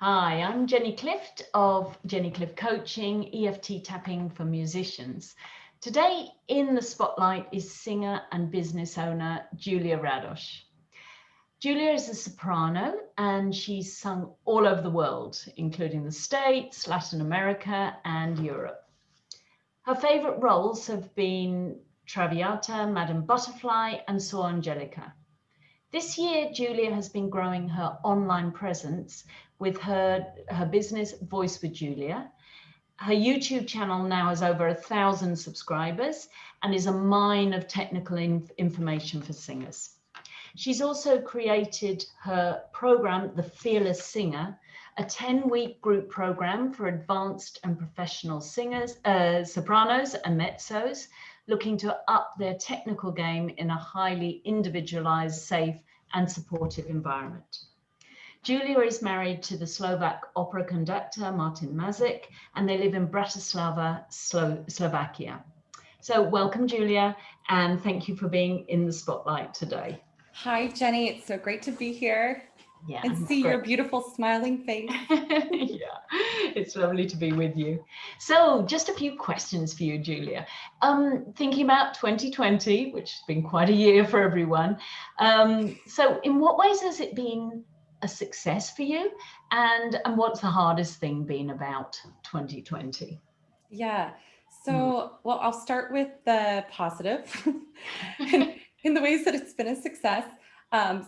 Hi, I'm Jenny Clift of Jenny Clift Coaching, EFT Tapping for Musicians. Today in the spotlight is singer and business owner Julia Radosz. Julia is a soprano and she's sung all over the world, including the States, Latin America, and Europe. Her favourite roles have been Traviata, Madame Butterfly, and So Angelica. This year, Julia has been growing her online presence with her business Voice with Julia. Her YouTube channel now has over 1,000 subscribers and is a mine of technical information for singers. She's also created her program, The Fearless Singer, a 10-week group program for advanced and professional singers, sopranos and mezzos, looking to up their technical game in a highly individualized, safe, and supportive environment. Julia is married to the Slovak opera conductor Martin Mazik, and they live in Bratislava, Slovakia. So welcome, Julia, and thank you for being in the spotlight today. Hi, Jenny. It's so great to be here and It's see your great. beautiful smiling face. Yeah, it's lovely to be with you. So just a few questions for you, Julia. Thinking about 2020, which has been quite a year for everyone. So in what ways has it been a success for you? And what's the hardest thing been about 2020? Yeah. Mm. Well, I'll start with the positive in, in the ways that it's been a success.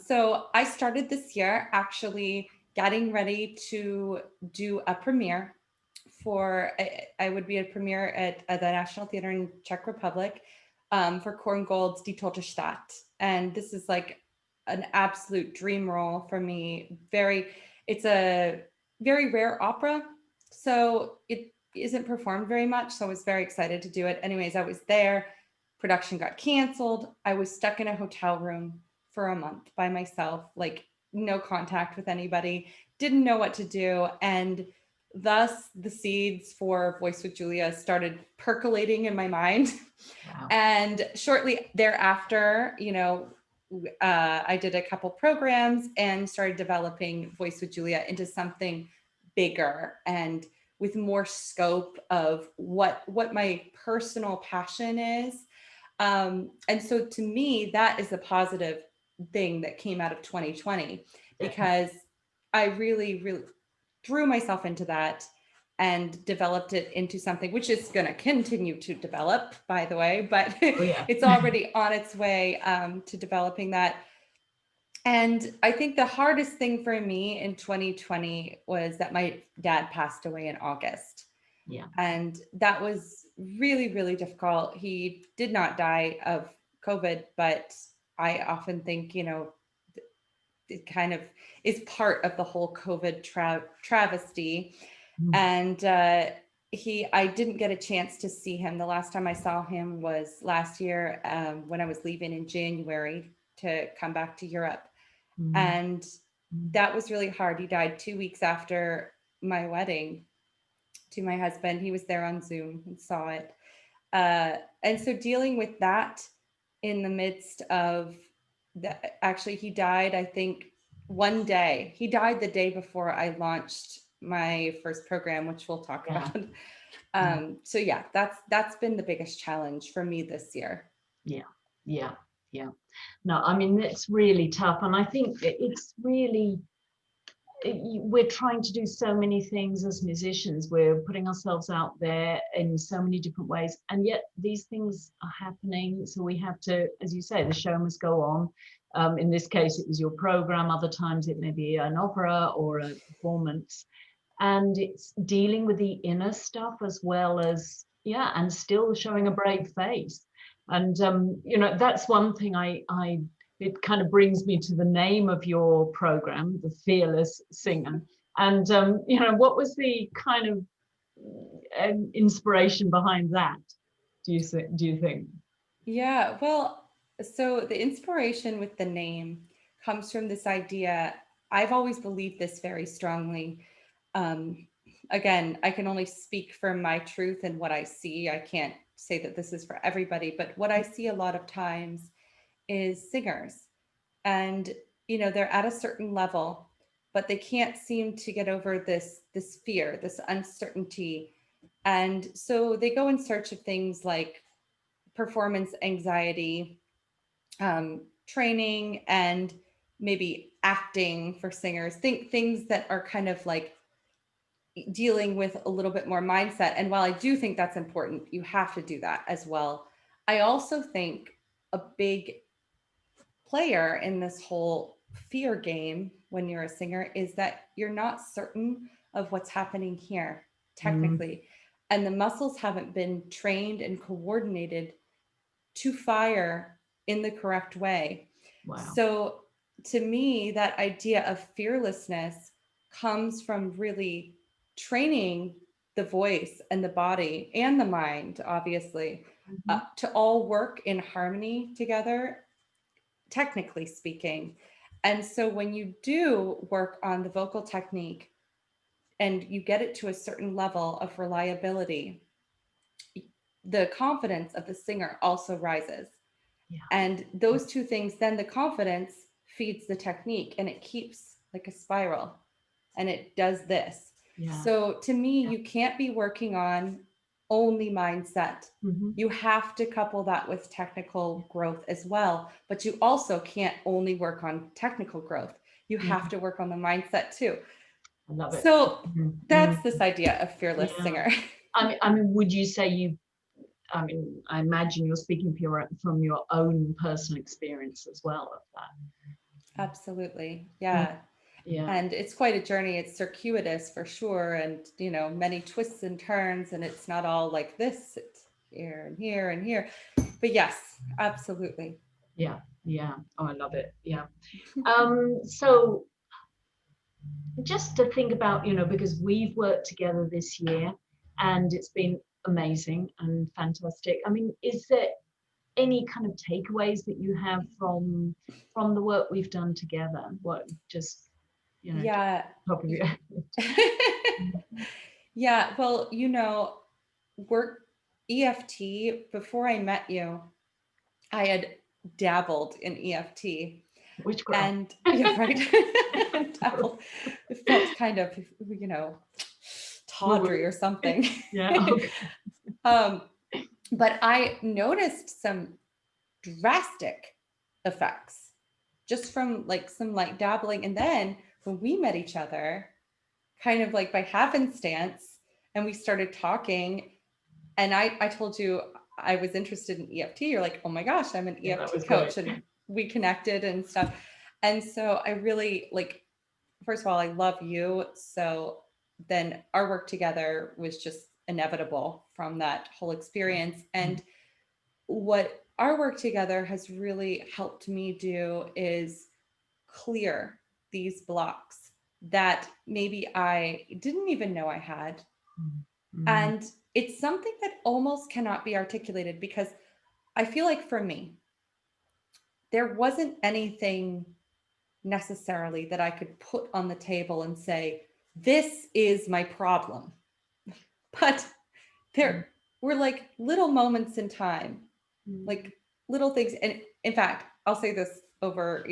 So I started this year actually getting ready to do a premiere I would be a premiere at the National Theater in Czech Republic for Korngold's Die Tote Stadt. And this is like an absolute dream role for me. It's a very rare opera. So it isn't performed very much. So I was very excited to do it. Anyways, I was there. Production got canceled. I was stuck in a hotel room for a month by myself, like no contact with anybody, didn't know what to do. And thus the seeds for Voice with Julia started percolating in my mind. Wow. And shortly thereafter, I did a couple programs and started developing Voice with Julia into something bigger and with more scope of what my personal passion is. And so to me, that is a positive thing that came out of 2020 because I really, really threw myself into that and developed it into something which is going to continue to develop, by the way, but Oh, yeah. it's already on its way to developing that. And I think the hardest thing for me in 2020 was that my dad passed away in August. Yeah. And that was really, really difficult. He did not die of COVID, but I often think, it kind of is part of the whole COVID travesty. Mm. And I didn't get a chance to see him. The last time I saw him was last year when I was leaving in January to come back to Europe. Mm. And Mm. that was really hard. He died 2 weeks after my wedding to my husband. He was there on Zoom and saw it. And so dealing with that in the midst of actually, he died, I think, one day. He died the day before I launched my first program, which we'll talk Yeah. about. Yeah. So yeah, that's been the biggest challenge for me this year. Yeah. Yeah. Yeah. No, I mean, it's really tough. And I think it's really, we're trying to do so many things as musicians. We're putting ourselves out there in so many different ways. And yet these things are happening. So we have to, as you say, the show must go on. In this case, it was your program. Other times it may be an opera or a performance. And it's dealing with the inner stuff as well as, yeah, and still showing a brave face. And that's one thing it kind of brings me to the name of your program, The Fearless Singer. And what was the kind of inspiration behind that, do you think? Yeah, well, so the inspiration with the name comes from this idea. I've always believed this very strongly. Um, Again, I can only speak from my truth and what I see. I can't say that this is for everybody, but what I see a lot of times is singers. And, they're at a certain level but they can't seem to get over this fear, this uncertainty. And so they go in search of things like performance anxiety, training, and maybe acting for singers. Think things that are kind of like dealing with a little bit more mindset. And while I do think that's important, you have to do that as well. I also think a big player in this whole fear game when you're a singer is that you're not certain of what's happening here technically, and the muscles haven't been trained and coordinated to fire in the correct way. Wow. So to me, that idea of fearlessness comes from really training the voice and the body and the mind, obviously, to all work in harmony together, technically speaking. And so when you do work on the vocal technique and you get it to a certain level of reliability, the confidence of the singer also rises. Yeah. And those two things, then the confidence feeds the technique, and it keeps like a spiral, and it does this. Yeah. So to me, you can't be working on only mindset. You have to couple that with technical growth as well, but you also can't only work on technical growth. You have to work on the mindset too. I love it. So that's this idea of fearless singer. I mean, would you say I imagine you're speaking from your own personal experience as well of that. Absolutely. Yeah. Yeah. And it's quite a journey. It's circuitous for sure. And, many twists and turns, and it's not all like this. It's here and here and here. But yes, absolutely. Yeah. Yeah. Oh, I love it. Yeah. So just to think about, because we've worked together this year and it's been amazing and fantastic. I mean, is there any kind of takeaways that you have from the work we've done together? What just Yeah. top of your head? Yeah. Well, work EFT, before I met you, I had dabbled in EFT. Witchcraft. And yeah, right. Dabbled. It felt kind of, tawdry or something. Yeah. Okay. But I noticed some drastic effects just from like some light dabbling. And then when we met each other, kind of like by happenstance, and we started talking, and I told you I was interested in EFT. You're like, oh my gosh, I'm an EFT coach. Great. And we connected and stuff. And so I really first of all, I love you. So then our work together was just inevitable from that whole experience. And what our work together has really helped me do is clear these blocks that maybe I didn't even know I had. And it's something that almost cannot be articulated, because I feel like for me, there wasn't anything necessarily that I could put on the table and say, this is my problem. But there were like little moments in time, like little things. And in fact, I'll say this over,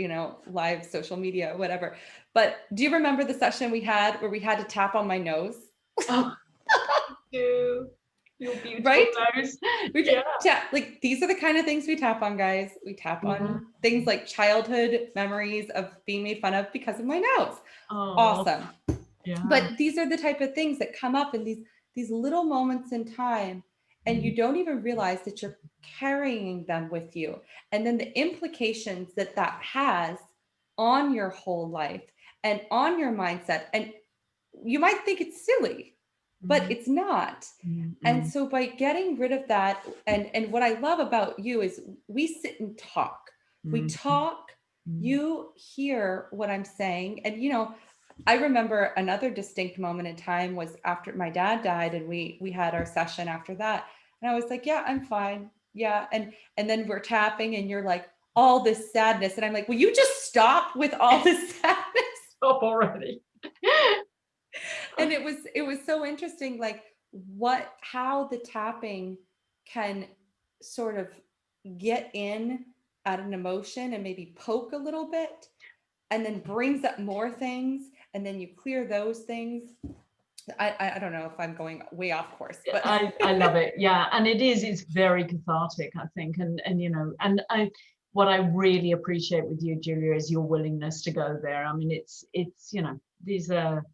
live social media, whatever. But do you remember the session we had where we had to tap on my nose? Oh, you. Your beautiful right? nose. Like these are the kind of things we tap on, guys. We tap on things like childhood memories of being made fun of because of my nose. Oh, awesome. Yeah. But these are the type of things that come up in these little moments in time, and you don't even realize that you're carrying them with you. And then the implications that has on your whole life and on your mindset. And you might think it's silly, but it's not. And so by getting rid of that, and what I love about you is we sit and talk. We talk, you hear what I'm saying. And, I remember another distinct moment in time was after my dad died, and we had our session after that. And I was like, yeah, I'm fine. Yeah. And then we're tapping, and you're like, all this sadness. And I'm like, will you just stop with all this sadness? Stop already. And it was so interesting, like how the tapping can sort of get in at an emotion and maybe poke a little bit, and then brings up more things. and then you clear those things. I don't know if I'm going way off course, but I love it. Yeah. And it's very cathartic, I think. And you know, and what I really appreciate with you, Julia, is your willingness to go there. I mean, it's, you know, these are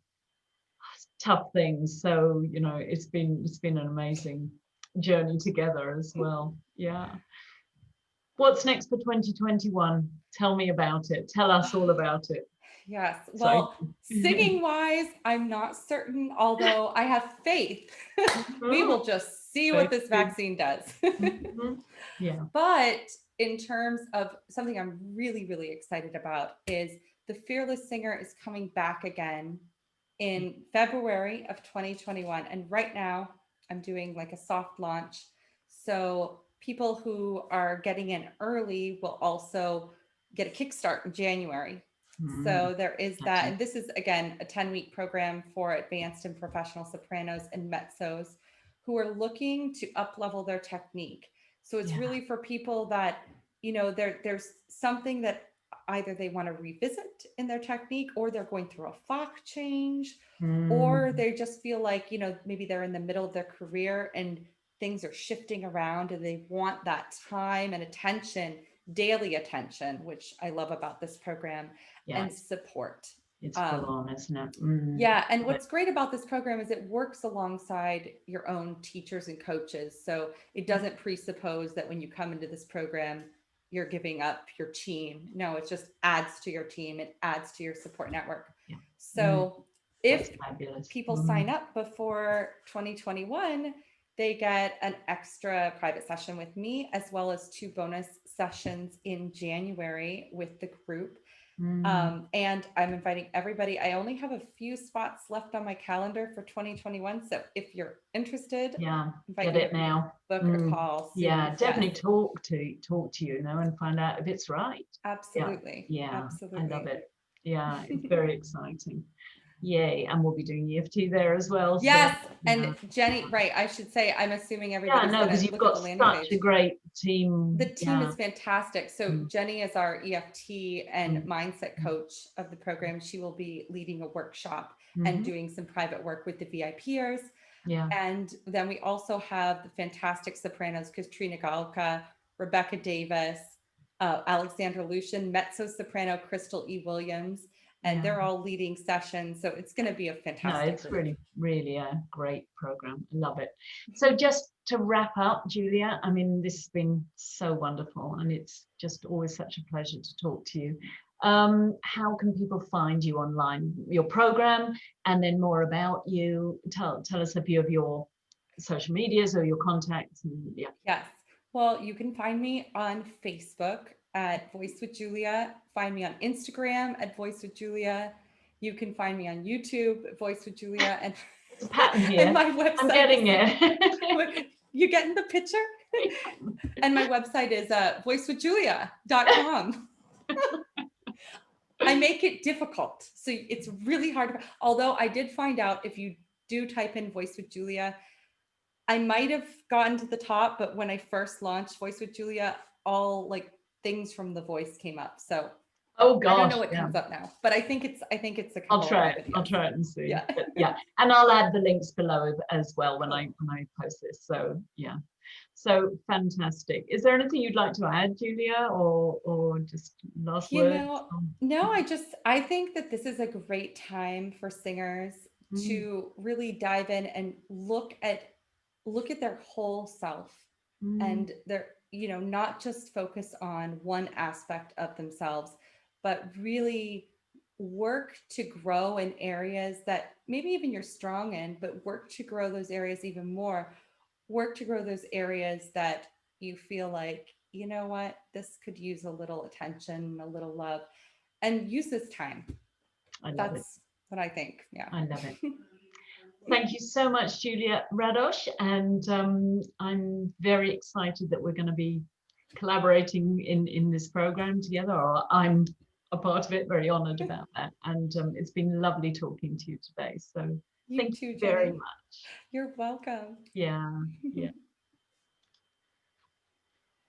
tough things. So, you know, it's been an amazing journey together as well. Yeah. What's next for 2021? Tell me about it. Tell us all about it. yes. Sorry. Well, singing wise, I'm not certain, although I have faith. We will just see what this vaccine does. Yeah. But in terms of something I'm really, really excited about is the Fearless Singer is coming back again in February of 2021. And right now I'm doing like a soft launch. So people who are getting in early will also get a kickstart in January. So there is that. And this is, again, a 10-week program for advanced and professional sopranos and mezzos who are looking to up-level their technique. So it's really for people that, you know, there's something that either they want to revisit in their technique, or they're going through a Fach change, or they just feel like, you know, maybe they're in the middle of their career and things are shifting around and they want that time and attention, daily attention, which I love about this program, and support. It's full on, isn't it? Yeah. And what's great about this program is it works alongside your own teachers and coaches. So it doesn't presuppose that when you come into this program, you're giving up your team. No, it just adds to your team. It adds to your support network. Yeah. So if fabulous. People sign up before 2021, they get an extra private session with me, as well as 2 bonus sessions in January with the group. And I'm inviting everybody. I only have a few spots left on my calendar for 2021. So if you're interested, get it now. Book a call soon. Yeah, definitely talk to you now and find out if it's right. Absolutely. Yeah, absolutely. I love it. Yeah, it's very exciting. Yay. And we'll be doing EFT there as well. Yes. So, and Jenny, right, I should say, I'm assuming everybody's because you've got such a great team. The team is fantastic. So Jenny is our EFT and mindset coach of the program. She will be leading a workshop and doing some private work with the VIPers. Yeah. And then we also have the fantastic sopranos, Katrina Galka, Rebecca Davis, Alexandra Lucian, mezzo soprano Crystal E. Williams, and they're all leading sessions. So it's going to be a fantastic it's group. really a great program. I love it. So just to wrap up, Julia, I mean, this has been so wonderful, and it's just always such a pleasure to talk to you. How can people find you online, your program, and then more about you? Tell us a few of your social medias or your contacts. And, Yes. Well, you can find me on Facebook at Voice with Julia. Find me on Instagram at Voice with Julia. You can find me on YouTube at Voice with Julia. And, and my website. I'm getting it. You getting the picture? And my website is voicewithjulia.com. I make it difficult. So it's really hard. Although I did find out if you do type in Voice with Julia, I might have gotten to the top, but when I first launched Voice with Julia, all like things from The Voice came up. So oh gosh, I don't know what comes up now, but I think it's a couple. I'll try it and see. Yeah. But, and I'll add the links below as well when I post this. So so fantastic. Is there anything you'd like to add, Julia, or just last words? No, I think that this is a great time for singers to really dive in and look at their whole self and their, not just focus on one aspect of themselves, but really work to grow in areas that maybe even you're strong in, but work to grow those areas even more. Work to grow those areas that you feel like, you know what, this could use a little attention, a little love, and use this time. That's what I think. Yeah. I love it. Thank you so much, Julia Radosz. And I'm very excited that we're going to be collaborating in this program together, or I'm a part of it, very honored about that. And it's been lovely talking to you today. So thank you very much. You're welcome. Yeah.